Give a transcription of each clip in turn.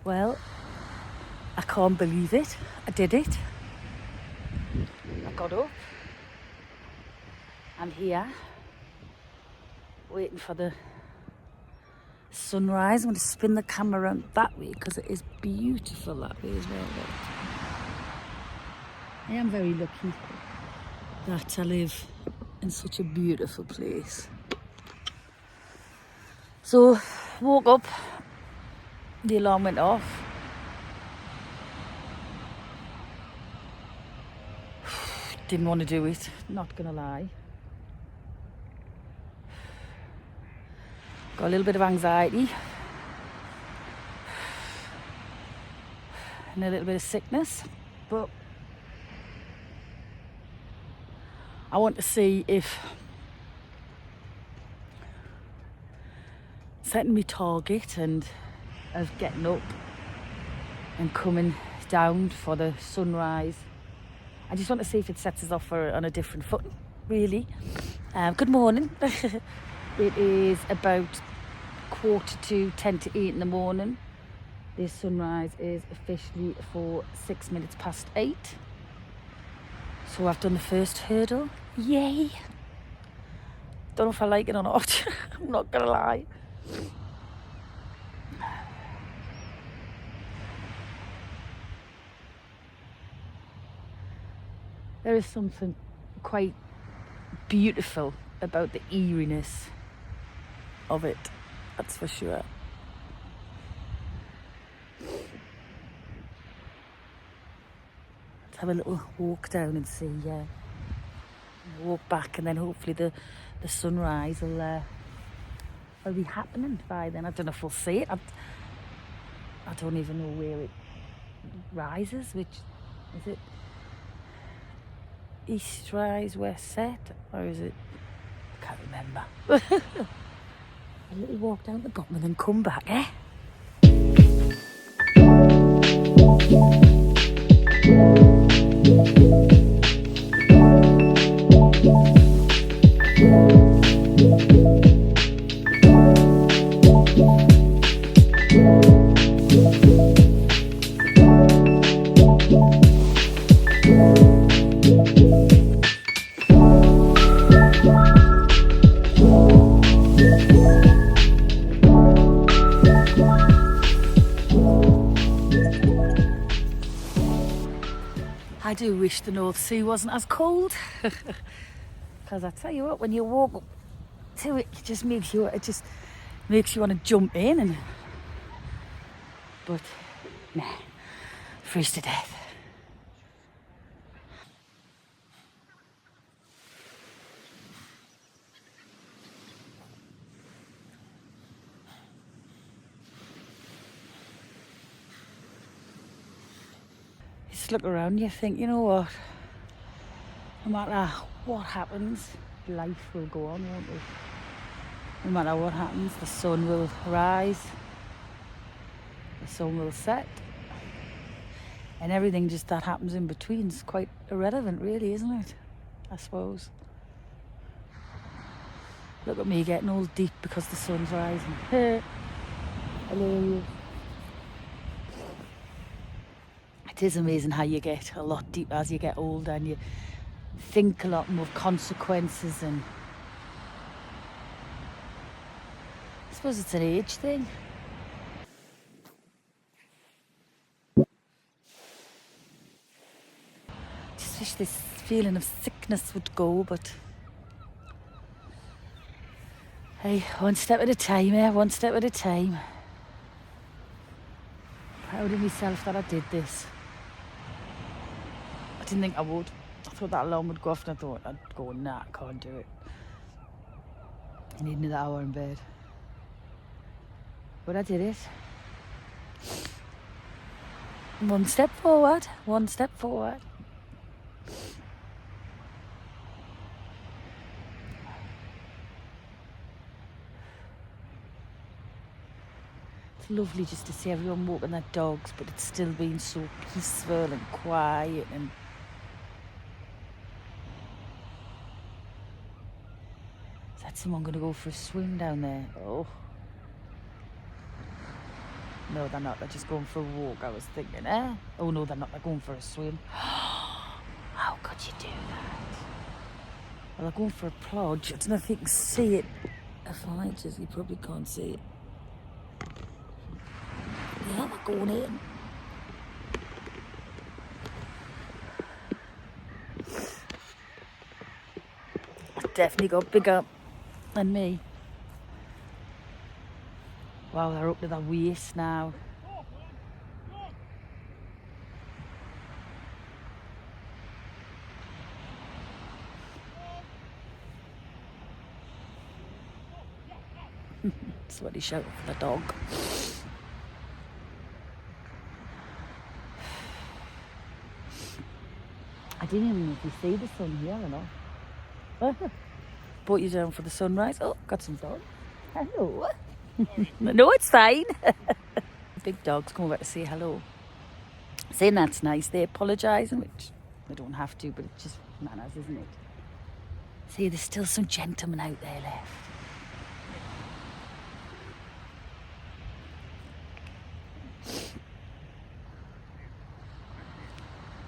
Well, I can't believe it. I did it. I got up. I'm here, waiting for the sunrise. I'm going to spin the camera around that way because it is beautiful that way as well. Look. I am very lucky that I live in such a beautiful place. So, woke up, the alarm went off. Didn't want to do it, not gonna lie. Got a little bit of anxiety and a little bit of sickness, but I want to see if setting me target and of getting up and coming down for the sunrise. I just want to see if it sets us off on a different footing, really. Good morning. It is about 7:45 in the morning. The sunrise is officially for 6 minutes past 8. So I've done the first hurdle. Yay! Don't know if I like it or not. I'm not gonna lie. There is something quite beautiful about the eeriness of it, that's for sure. Let's have a little walk down and see, walk back, and then hopefully the sunrise will be happening by then. I don't know if we'll see it. I don't even know where it rises, which is it? East rise, west set, or is it? I can't remember. A little walk down the bottom and then come back, eh? I do wish the North Sea wasn't as cold, because I tell you what, when you walk up to it, it just makes you want to jump in, but nah, freeze to death. Just look around, you think, you know what? No matter what happens, life will go on, won't it? No matter what happens, the sun will rise, the sun will set, and everything just that happens in between is quite irrelevant, really, isn't it? I suppose. Look at me getting all deep because the sun's rising. Hello. It is amazing how you get a lot deeper as you get older, and you think a lot more of consequences, and I suppose it's an age thing. Just wish this feeling of sickness would go, but hey, one step at a time, one step at a time. Proud of myself that I did this. I didn't think I would. I thought that alarm would go off, and I thought I'd go, nah, I can't do it. I need another hour in bed. But I did it. One step forward, one step forward. It's lovely just to see everyone walking their dogs, but it's still being so peaceful and quiet, and is that someone going to go for a swim down there? Oh. No, they're not. They're just going for a walk. I was thinking, eh? Oh, no, they're not. They're going for a swim. How could you do that? Well, they're going for a plodge. I don't know if you can see it. If I just, you probably can't see it. Yeah, they're going in. Definitely got bigger than me. Wow, they're up to their waist now. That's what he shouted for the dog. I didn't even know if you see the sun here or not. Brought you down for the sunrise. Oh, got some dogs. Hello. No, it's fine. Big dogs come over to say hello. Saying that's nice. They apologising, which they don't have to, but it's just manners, isn't it? See, there's still some gentlemen out there left.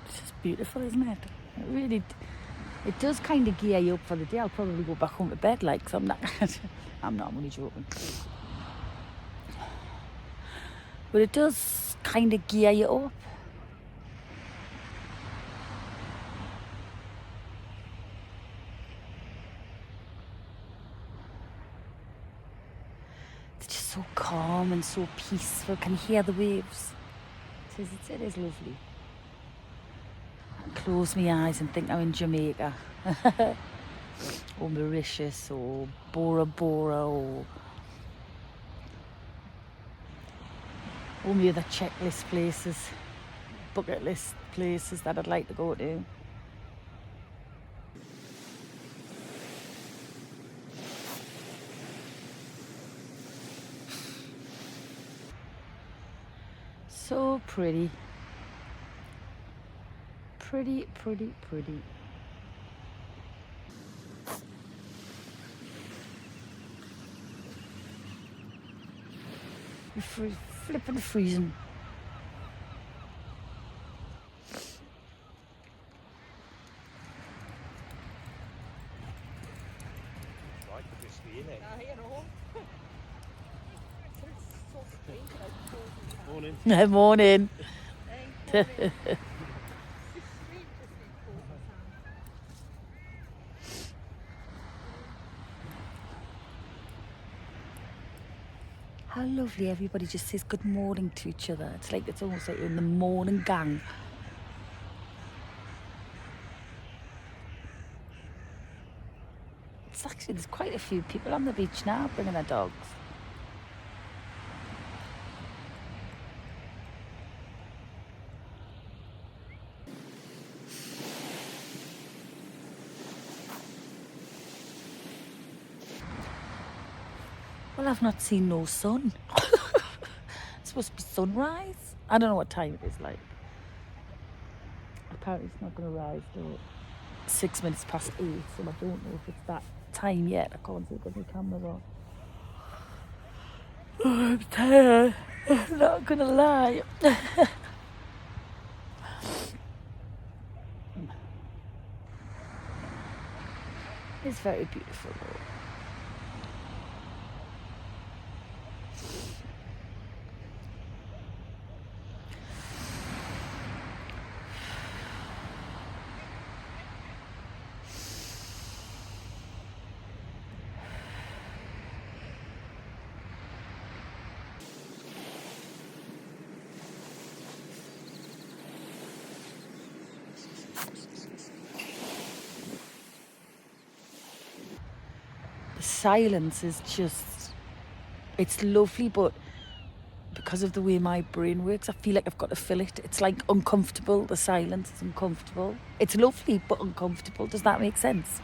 It's just beautiful, isn't it? It really, it does kind of gear you up for the day. I'll probably go back home to bed, like, 'cause I'm not, I'm only joking. But it does kind of gear you up. It's just so calm and so peaceful. Can you hear the waves? It is lovely. I close my eyes and think I'm in Jamaica. Or Mauritius or Bora Bora or all the other checklist places, bucket list places that I'd like to go to. So pretty. Pretty, pretty, pretty. You're flipping freezing. Morning. Morning. How lovely, everybody just says good morning to each other. It's like, it's almost like you're in the morning gang. It's actually, there's quite a few people on the beach now bringing their dogs. Well, I've not seen no sun. It's supposed to be sunrise. I don't know what time it is like. Apparently it's not going to rise till 6 minutes past 8, so I don't know if it's that time yet. I can't see because my camera's on. Oh, I'm tired. I'm not going to lie. It's very beautiful though. The silence is just, it's lovely, but because of the way my brain works, I feel like I've got to fill it. It's like uncomfortable. The silence is uncomfortable. It's lovely, but uncomfortable. Does that make sense?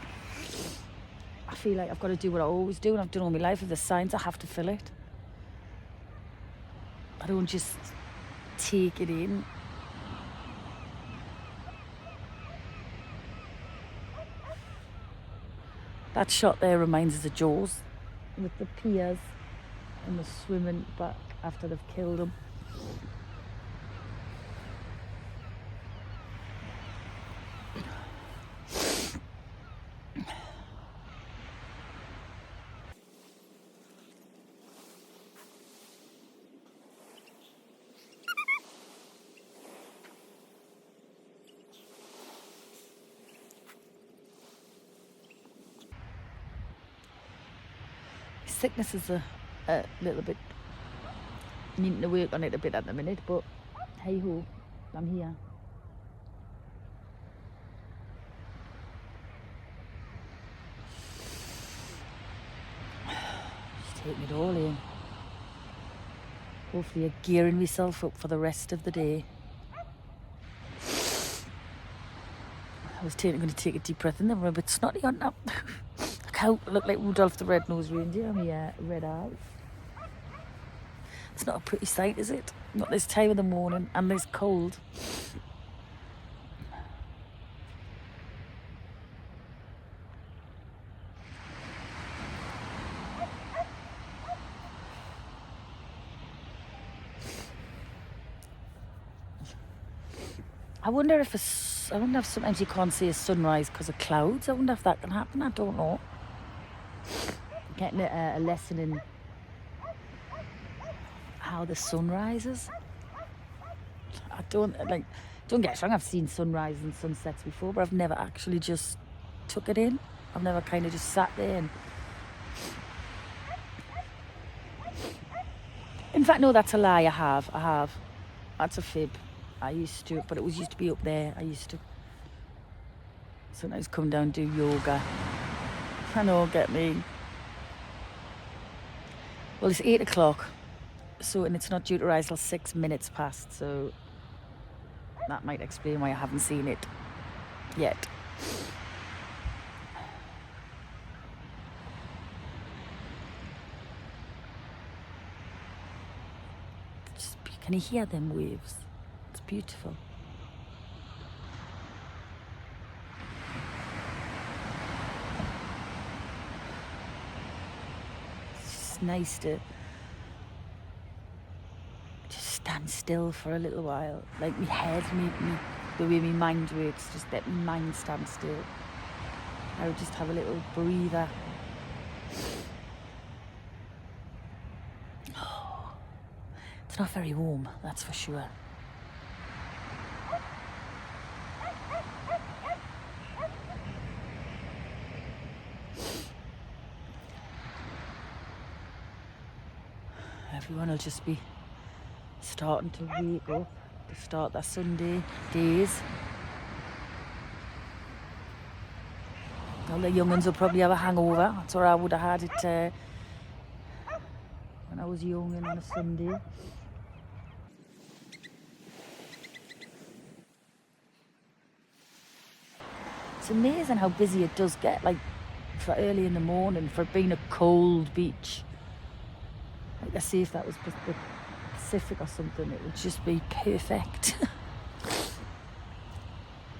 I feel like I've got to do what I always do, and I've done all my life. If there's signs, I have to fill it. I don't just take it in. That shot there reminds us of Jaws with the piers and they're swimming back after they've killed them. Sickness is a little bit, needing to work on it a bit at the minute, but hey ho, I'm here. Just taking it all in. Hopefully I'm gearing myself up for the rest of the day. I was going to take a deep breath in, then we're a bit snotty on now. I look like Rudolph the Red-Nosed Reindeer on my red eyes. It's not a pretty sight, is it? Not this time of the morning and this cold. I wonder if sometimes you can't see a sunrise because of clouds. I wonder if that can happen. I don't know. Getting a lesson in how the sun rises. I don't get us wrong, I've seen sunrises and sunsets before, but I've never actually just took it in. I've never kind of just sat there and... In fact, no, that's a lie. I have. That's a fib. I used to, but it used to be up there. I used to sometimes come down and do yoga. I know, get me. Well, it's 8 o'clock, and it's not due to rise till 6 minutes past, so that might explain why I haven't seen it yet. Can you hear them waves? It's beautiful. It's just nice to just stand still for a little while. Like my head, the way my mind works, just let my mind stand still. I would just have a little breather. It's not very warm, that's for sure. Everyone will just be starting to wake up to start their Sunday days. All the young ones will probably have a hangover. That's where I would have had it when I was young and on a Sunday. It's amazing how busy it does get, like for early in the morning, for being a cold beach. Like I say, if that was the Pacific or something, it would just be perfect.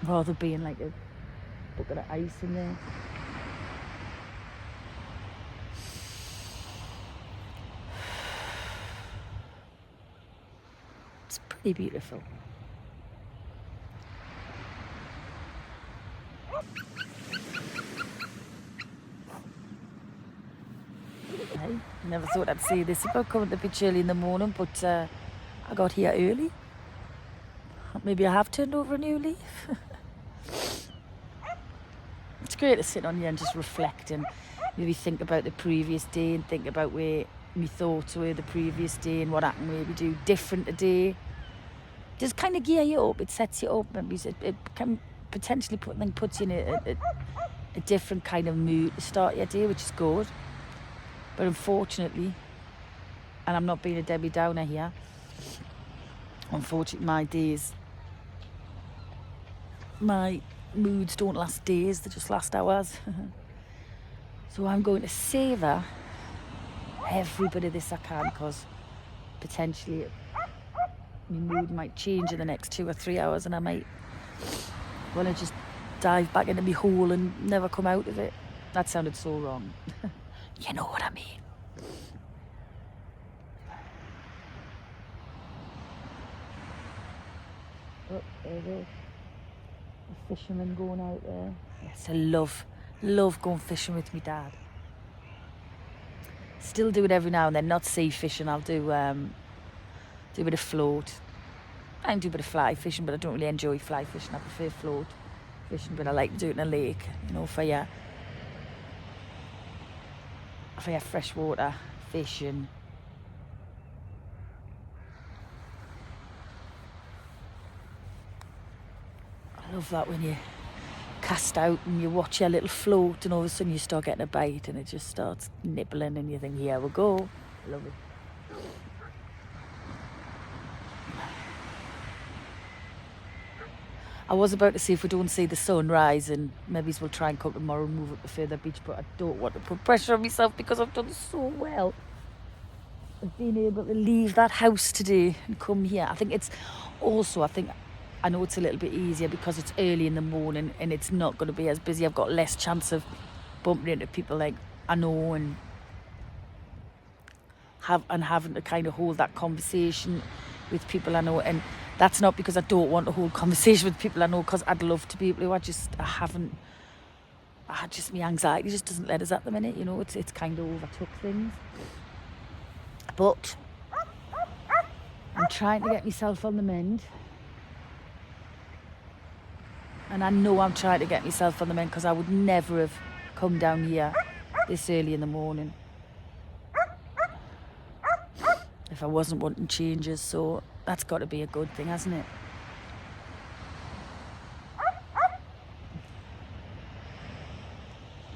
Rather being like a bucket of ice in there. It's pretty beautiful. Hey, never thought I'd say this about coming to the beach early in the morning, but I got here early. Maybe I have turned over a new leaf. It's great to sit on here and just reflect and maybe think about the previous day and think about where my thoughts were the previous day and what I can maybe do different today. Just kind of gear you up. It sets you up. It can potentially puts you in a different kind of mood to start your day, which is good. But unfortunately, and I'm not being a Debbie Downer here, unfortunately my moods don't last days, they just last hours. So I'm going to savour every bit of this I can, because potentially my mood might change in the next 2 or 3 hours and I might want to just dive back into my hole and never come out of it. That sounded so wrong. You know what I mean. Oh, there's a fisherman going out there. Yes, I love going fishing with my dad. Still do it every now and then, not sea fishing. I'll do a bit of float. I can do a bit of fly fishing, but I don't really enjoy fly fishing. I prefer float fishing, but I like to do it in a lake, you know, for your freshwater fishing. I love that when you cast out and you watch your little float and all of a sudden you start getting a bite and it just starts nibbling and you think, here we go. I love it. I was about to say if we don't see the sun rise and maybe we'll try and come tomorrow and move up to further beach, but I don't want to put pressure on myself because I've done so well of being able to leave that house today and come here. I think I know it's a little bit easier because it's early in the morning and it's not going to be as busy. I've got less chance of bumping into people like I know and having to kind of hold that conversation with people I know. And that's not because I don't want to hold conversation with people I know, because I'd love to be able to. My anxiety just doesn't let us at the minute, you know. It's kind of overtook things. But I'm trying to get myself on the mend. And I know I'm trying to get myself on the mend because I would never have come down here this early in the morning if I wasn't wanting changes. So that's got to be a good thing, hasn't it?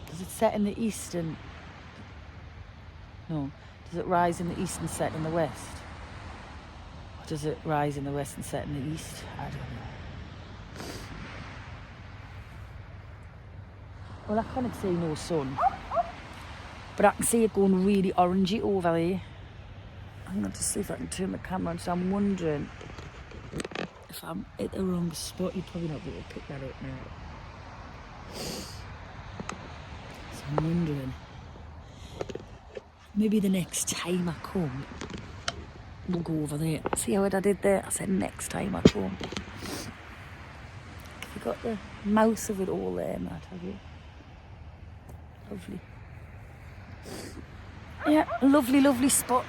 Does it set in the east and... No. Does it rise in the east and set in the west? Or does it rise in the west and set in the east? I don't know. Well, I can't see no sun, but I can see it going really orangey over there. I'm going to see if I can turn the camera on, so I'm wondering if I'm at the wrong spot. You're probably not going to pick that up now. So I'm wondering, maybe the next time I come, we'll go over there. See how I did there? I said next time I come. Have you got the mouth of it all there, Matt, have you? Lovely. Yeah, lovely spot.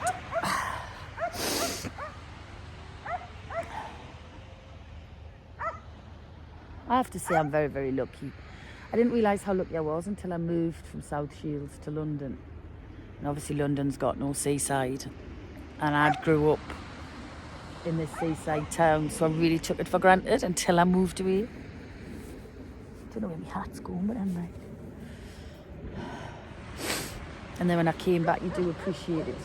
I have to say I'm very, very lucky. I didn't realise how lucky I was until I moved from South Shields to London. And obviously London's got no seaside. And I grew up in this seaside town, so I really took it for granted until I moved away. Don't know where my hat's going, but anyway. And then when I came back, you do appreciate it.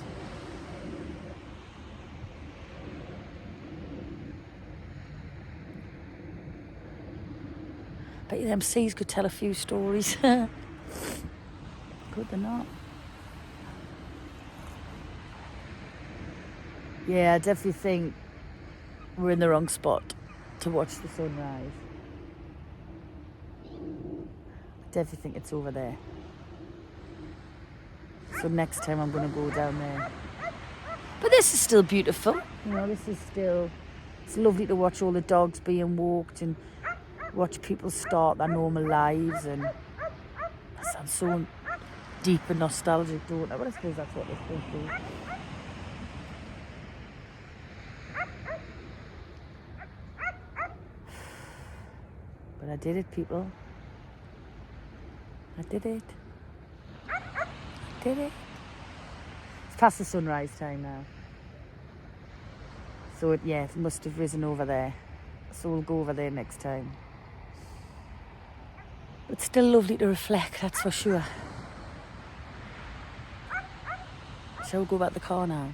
Bet you them seas could tell a few stories. Good, they're not. Yeah, I definitely think we're in the wrong spot to watch the sunrise. I definitely think it's over there. So next time I'm going to go down there. But this is still beautiful. You know, it's lovely to watch all the dogs being walked and watch people start their normal lives. And that sounds so deep and nostalgic, don't it? But I suppose that's what they're supposed to do. But I did it, people. I did it. Did it? It's past the sunrise time now. So it must have risen over there. So we'll go over there next time. But still lovely to reflect, that's for sure. Shall we go back to the car now?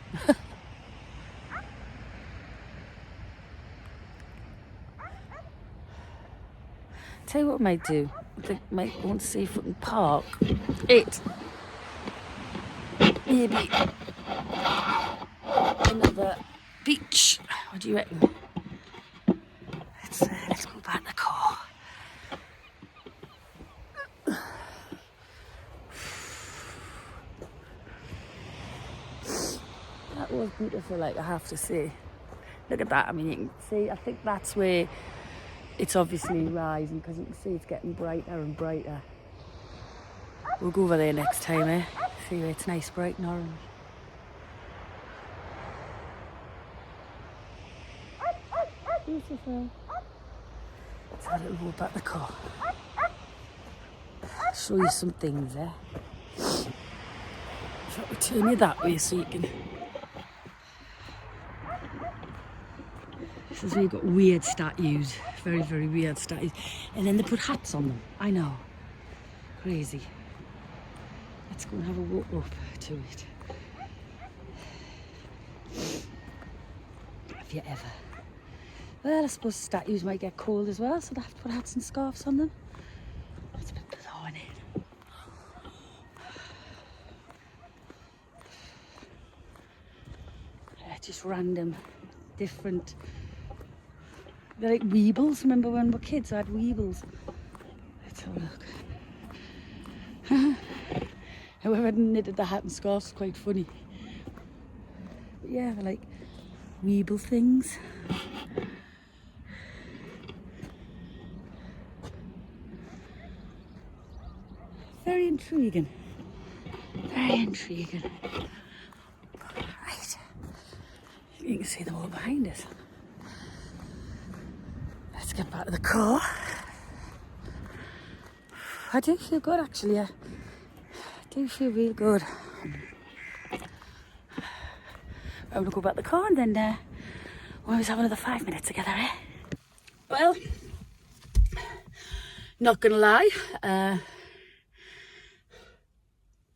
Tell you what I might do. I might want to see if we can park it. Maybe another beach. What do you reckon? Let's go back to the car. That was beautiful, like I have to say. Look at that. I mean, you can see, I think that's where it's obviously rising, because you can see it's getting brighter and brighter. We'll go over there next time, eh? See where it's nice, bright and orange. Beautiful. Let's have a little walk back the car. Show you some things, eh? Shall we turn you that way so you can... This is where you've got weird statues. Very, very weird statues. And then they put hats on them. I know. Crazy. Let's go and have a walk up to it. Have you ever? Well, I suppose statues might get cold as well, so they have to put hats and scarves on them. It's a bit bizarre, isn't it? Just random, different. They're like weebles. Remember when we were kids, I had weebles. Let's have a look. Whoever knitted the hat and scarves is quite funny. But yeah, they're like weeble things. Very intriguing. Very intriguing. Right. You can see them all behind us. Let's get back to the car. I do feel good, actually. I do feel real good. I'm going to go back to the car and then we'll always have another 5 minutes together, eh? Well, not going to lie. Out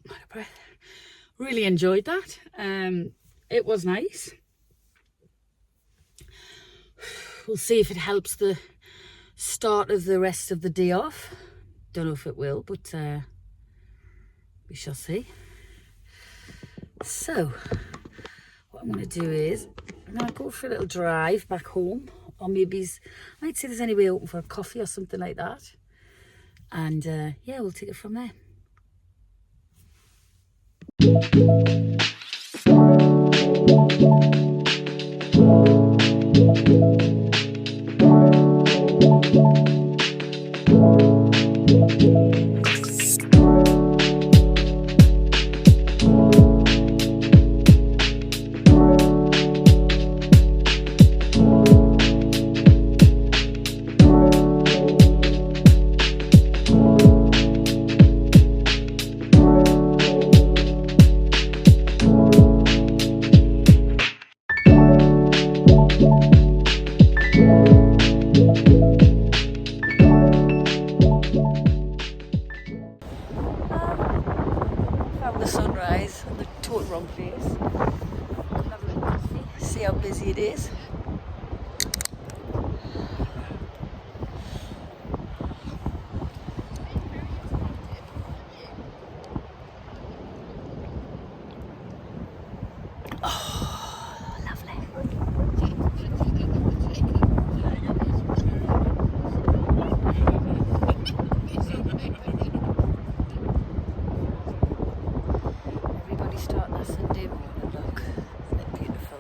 of breath. Really enjoyed that. It was nice. We'll see if it helps the start of the rest of the day off. Don't know if it will, but we shall see. So, what I'm going to do is I'm going to go for a little drive back home, or maybe I might see if there's anywhere open for a coffee or something like that. And yeah, we'll take it from there. Sunrise on the total wrong place. Have a little coffee, see how busy it is. Oh, lovely. Start that Sunday morning, look, isn't it beautiful?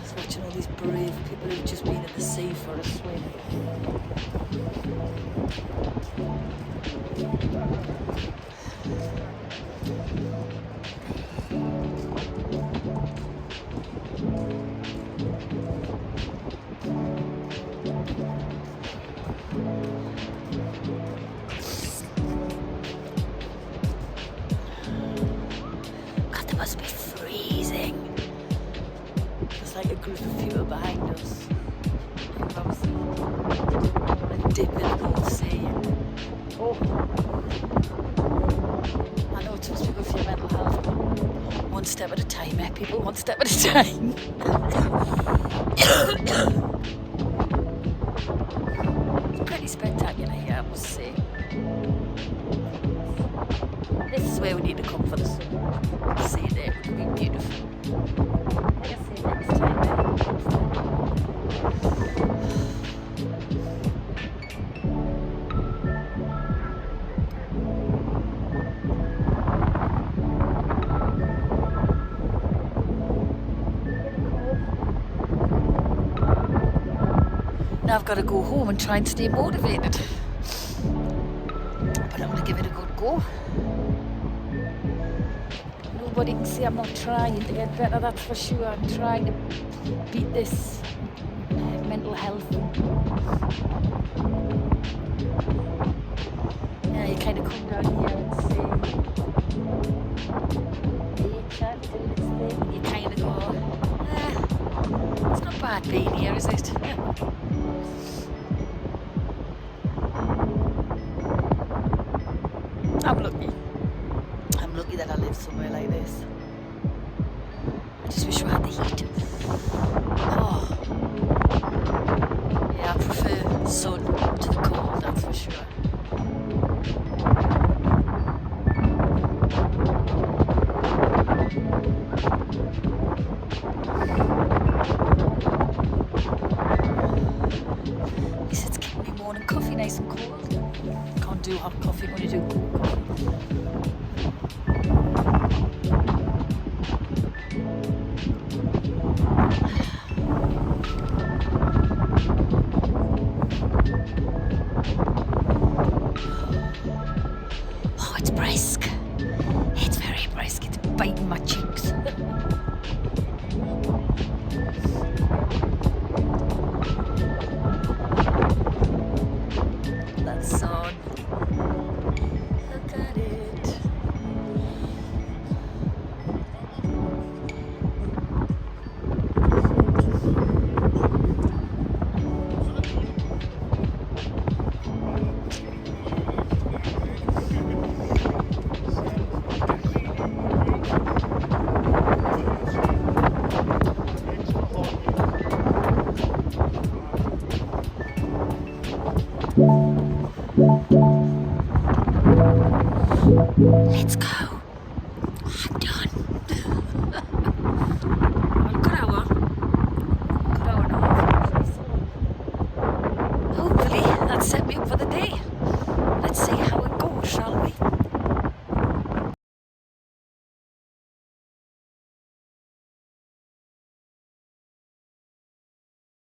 Just watching all these brave people who've just been at the sea for a swim. God, they must be freezing. There's like a group of people behind us. And obviously, a dip in the North Sea. Oh, I know it's supposed to be good for your mental health, but one step at a time, eh, people? One step at a time. It's pretty spectacular here, I must say. This is where we need to come for the sun. See it there, it would be beautiful. Like I say, next time I come for it. Now I've got to go home and try and stay motivated. But I'm going to give it a good go. Nobody can say I'm not trying to get better, that's for sure. I'm trying to beat this mental health. Yeah, you kind of come down here and say, nature doing its thing. You kind of go, it's not bad being here, is it? I'm lucky. I'm lucky that I live somewhere like this. I just wish we had the heat. Oh. Yeah, I prefer sun to the cold, that's for sure. At least it's keeping me morning coffee nice and cold. Can't do hot coffee when you do cold coffee. Oh, it's brisk. It's very brisk. It's biting my cheeks. That sun. Look at it. Let's go. I'm done. Well, good hour. Good hour and a half. Hopefully that set me up for the day. Let's see